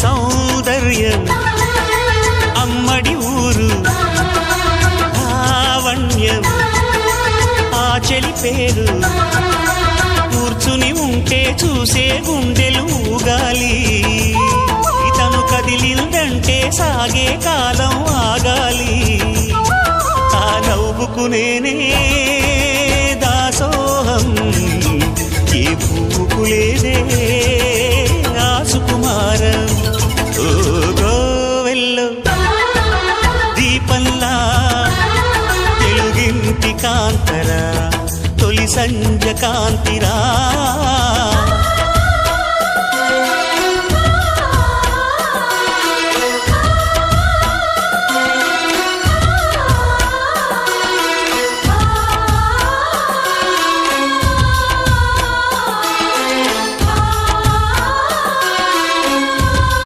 సౌందర్యం అమ్మడి ఊరు లావణ్యం ఆ చెలి పేరు కూర్చుని ఉంటే చూసే గుండెలు ఊగాలి ఇతను కదిలిందంటే సాగే కాలం ఆగాలి ఆ నవ్వుకు నేనే దాసోహం ఏ పువ్వుకు లేదే ఆ సుకుమారం ఓ గోవెల్లో దీపంలా తెలుగింటి కాంతరా తొలి సంజ కాంతిరా